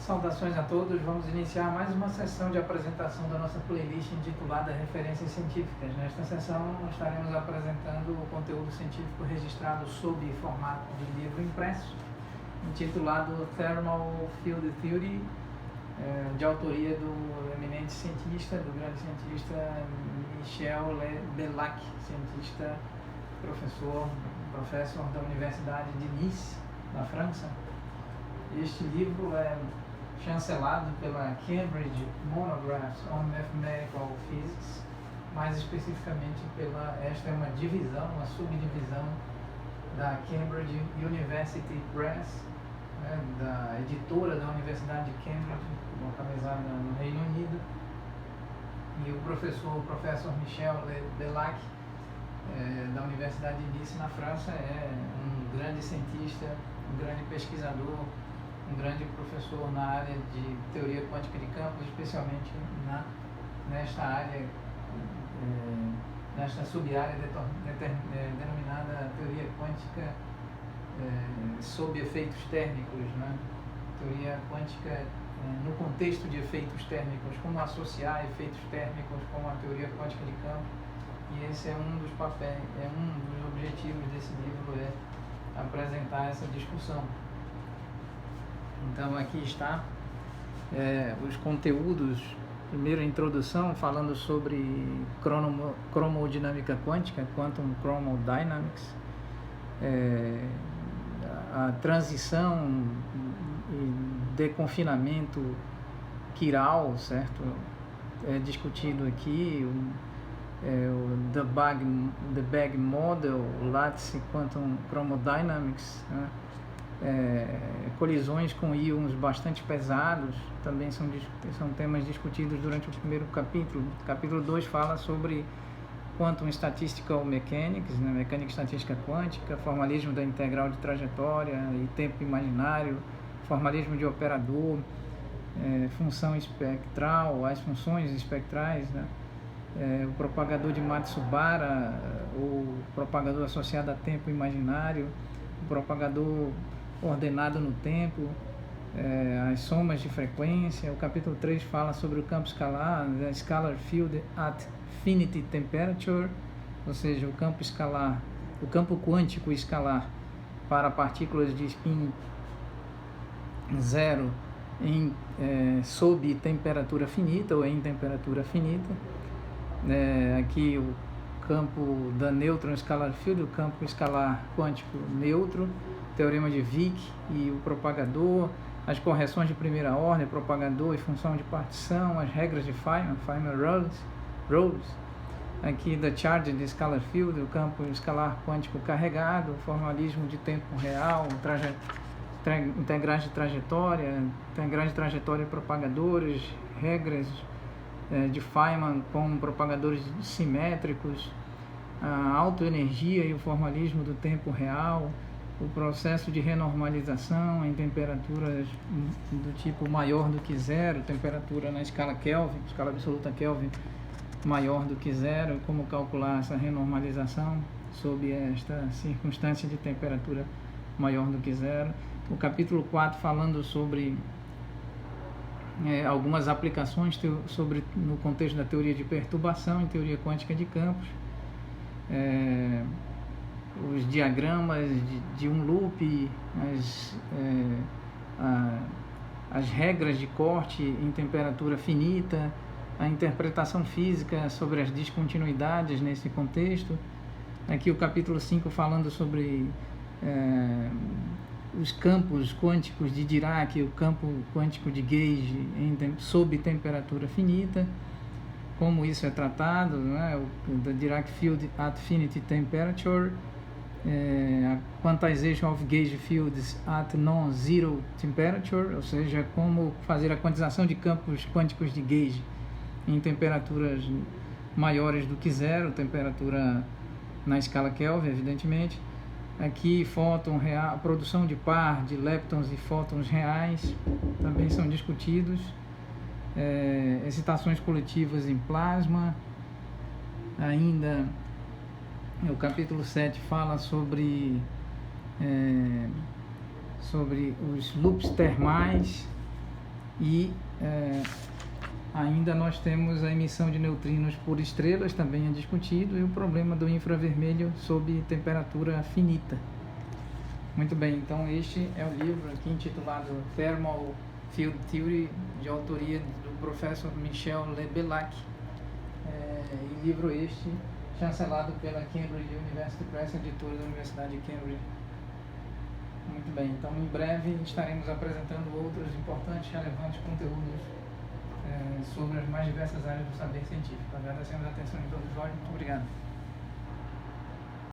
Saudações a todos, vamos iniciar mais uma sessão de apresentação da nossa playlist intitulada Referências Científicas. Nesta sessão estaremos apresentando o conteúdo científico registrado sob formato de livro impresso, intitulado Thermal Field Theory, de autoria do eminente cientista, do grande cientista Michel Delac, cientista, professor da Universidade de Nice, na França. Este livro é chancelado pela Cambridge Monographs on Mathematical Physics, mais especificamente esta é uma divisão, uma subdivisão da Cambridge University Press, da editora da Universidade de Cambridge, localizada no Reino Unido, e o professor Michel Delac, da Universidade de Nice, na França, é um grande cientista, um grande pesquisador, um grande professor na área de teoria quântica de campos, especialmente nesta área, nesta sub-área denominada teoria quântica sob efeitos térmicos, né? Teoria quântica no contexto de efeitos térmicos, como associar efeitos térmicos com a teoria quântica de campos, e esse é um dos papéis, um dos objetivos desse livro, é apresentar essa discussão. Então aqui está os conteúdos. Primeiro a introdução, falando sobre cromodinâmica quântica, Quantum Chromodynamics, a transição e deconfinamento quiral, certo? É discutido aqui o The Bag Model, Lattice Quantum Chromodynamics, né? Colisões com íons bastante pesados também são temas discutidos durante o primeiro capítulo. Capítulo 2 fala sobre Quantum Statistical Mechanics, né? Mecânica estatística quântica, formalismo da integral de trajetória e tempo imaginário, formalismo de operador, função espectral, as funções espectrais, né? O propagador de Matsubara, o propagador associado a tempo imaginário, o propagador ordenado no tempo, as somas de frequência. O capítulo 3 fala sobre o campo escalar, the scalar field at finite temperature, ou seja, o campo escalar, o campo quântico escalar para partículas de spin zero sob temperatura finita ou em temperatura finita. Aqui o campo da neutron scalar field, o campo escalar quântico neutro, teorema de Wick e o propagador, as correções de primeira ordem, propagador e função de partição, as regras de Feynman rules. Aqui da charge de scalar field, o campo escalar quântico carregado, formalismo de tempo real, integrais de trajetória e propagadores, regras de Feynman com propagadores simétricos, a autoenergia e o formalismo do tempo real, o processo de renormalização em temperaturas do tipo maior do que zero, temperatura na escala Kelvin, escala absoluta Kelvin maior do que zero, como calcular essa renormalização sob esta circunstância de temperatura maior do que zero. O capítulo 4 falando sobre algumas aplicações no contexto da teoria de perturbação em teoria quântica de campos, os diagramas de um loop, as regras de corte em temperatura finita, a interpretação física sobre as descontinuidades nesse contexto. Aqui o capítulo 5 falando sobre os campos quânticos de Dirac, o campo quântico de Gauge sob temperatura finita, como isso é tratado, né? O Dirac Field at Finite Temperature, a quantization of gauge fields at non-zero temperature, ou seja, como fazer a quantização de campos quânticos de Gauge em temperaturas maiores do que zero, temperatura na escala Kelvin, evidentemente. Aqui fóton real, a produção de par de leptons e fótons reais também são discutidos. Excitações coletivas em plasma. Ainda o capítulo 7 fala sobre os loops termais, E ainda nós temos a emissão de neutrinos por estrelas, também é discutido, e o problema do infravermelho sob temperatura finita. Muito bem, então este é o livro aqui intitulado Thermal Field Theory, de autoria do professor Michel Lebelac, e livro este chancelado pela Cambridge University Press, editora da Universidade de Cambridge. Muito bem, então em breve estaremos apresentando outros importantes, relevantes conteúdos sobre as mais diversas áreas do saber científico. Agradecemos a atenção de todos vós, muito obrigado.